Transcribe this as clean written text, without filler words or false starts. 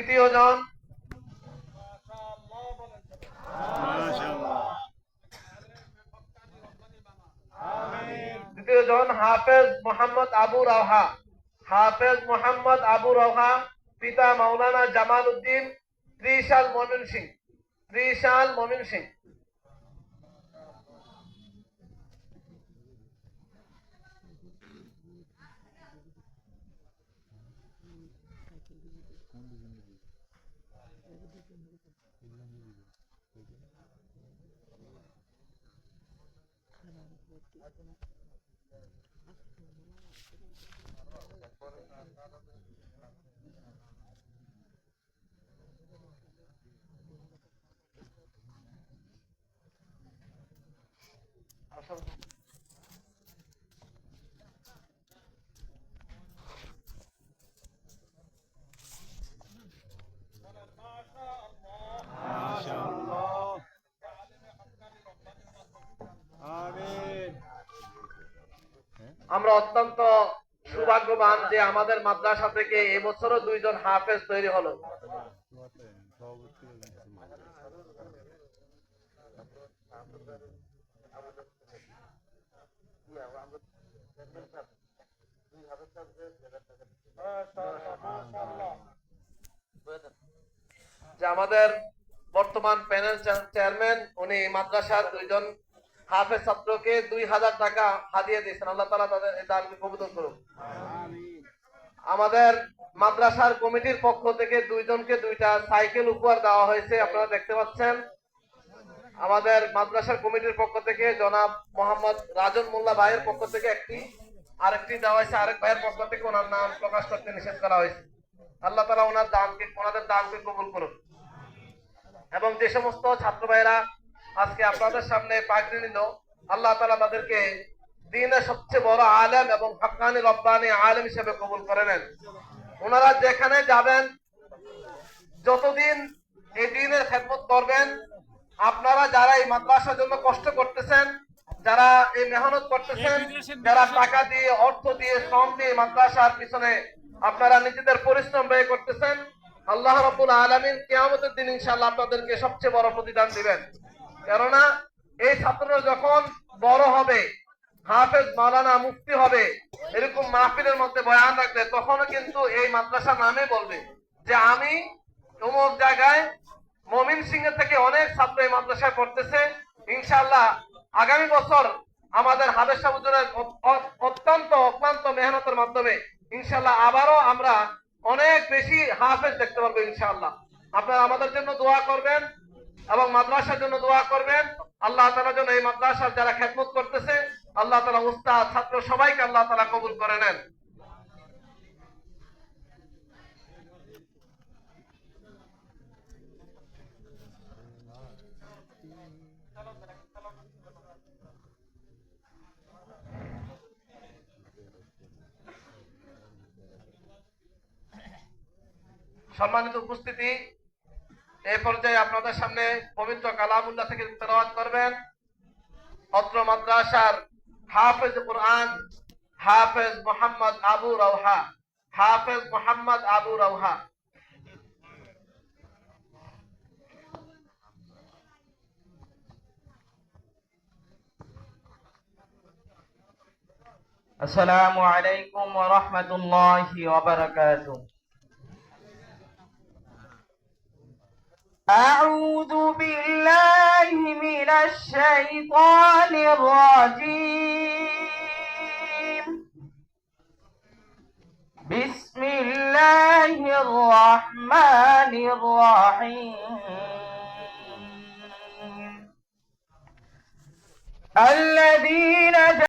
দ্বিতীয় জন হাফেজ মোহাম্মদ আবু রাওহা। হাফেজ মোহাম্মদ আবু রাওহা, পিতা মাওলানা জামাল উদ্দিন, ত্রিশাল ময়মনসিংহ। ত্রিশাল ময়মনসিংহ। আমরা অত্যন্ত সৌভাগ্যবান যে আমাদের মাদ্রাসা থেকে এবছরও 2 জন হাফেজ তৈরি হলো। যে আমাদের বর্তমান প্যানেল চেয়ারম্যান, উনি মাদ্রাসার 2 জন হাফেজ ছাত্রকে 2000 টাকা হাদিয়া দিয়েছেন। আল্লাহ তাআলা তাদের দানকে কবুল করুন। আমাদের মাদ্রাসার কমিটির পক্ষ থেকে 2 জনকে 2টা সাইকেল উপহার দেওয়া হয়েছে, আপনারা দেখতে পাচ্ছেন। আমাদের মাদ্রাসার কমিটির পক্ষ থেকে জনাব মোহাম্মদ রাজন মোল্লা ভাইয়ের পক্ষ থেকে আরেকটি দেওয়া হয়েছে, আরেক ভাইয়ের পক্ষ থেকে ওনার নাম প্রকাশ করতে নিষেধ করা হয়েছে। আল্লাহ তাআলা ওনাদের দানকে কবুল করুন। এবং যে সমস্ত ছাত্র ভাইরা আজকে আপনাদের সামনে পাগড়ি নিল, আল্লাহ তাআলা তাদেরকে দ্বীনের সবচেয়ে বড় আলেম এবং হাক্কানি রব্বানি আলেম হিসেবে কবুল করে নেন। ওনারা যেখানে যাবেন, যতদিন এই দ্বীনের খেদমত করবেন, আপনারা যারা এই মাদ্রাসার জন্য কষ্ট করতেছেন, যারা এই মেহনত করতেছেন, যারা টাকা দিয়ে, অর্থ দিয়ে, শ্রম দিয়ে মাদ্রাসার পিছনে আপনারা নিজেদের পরিশ্রম ব্যয় করতেছেন, আল্লাহ রাব্বুল আলামিন কিয়ামতের দিন ইনশাআল্লাহ আপনাদেরকে সবচেয়ে বড় প্রতিদান দিবেন। কেননা এই ছাত্ররা যখন বড় হবে, হাফেজ, মাওলানা, মুফতি হবে, এরকম মাহফিলের মধ্যে বয়ান রাখবে, তখনও কিন্তু এই মাদ্রাসার নামে বলবে যে আমি অমুক জায়গায় ময়মনসিংহ থেকে অনেক ছাত্র এই মাদ্রাসায় পড়তেছে। ইনশাআল্লাহ আগামী বছর আমাদের হাফেজ সাহেবের অত্যন্ত অক্লান্ত মেহনতের মাধ্যমে ইনশাআল্লাহ আবারও আমরা অনেক বেশি হাফেজ দেখতে পারবো ইনশাআল্লাহ। আপনারা আমাদের জন্য দোয়া করবেন এবং মাদ্রাসার জন্য দোয়া করবেন। আল্লাহ তাআলা যেন এই মাদ্রাসার যারা খেদমত করতেছে, আল্লাহ তাআলা উস্তাদ, ছাত্র সবাইকে আল্লাহ তাআলা কবুল করে নেন। সম্মানিত উপস্থিতি, এই পর্যায়ে আপনাদের সামনে পবিত্র কালামুল্লাহ থেকে তেলাওয়াত করবেন অত্র মাদ্রাসার হাফেজ কুরআন হাফেজ মোহাম্মদ আবু রাওহা। হাফেজ মোহাম্মদ আবু রাওহা। আসসালামু আলাইকুম ওয়া রাহমাতুল্লাহি ওয়া বারাকাতুহু। أعوذ بالله من الشيطان الرجيم. بسم الله الرحمن الرحيم. الذين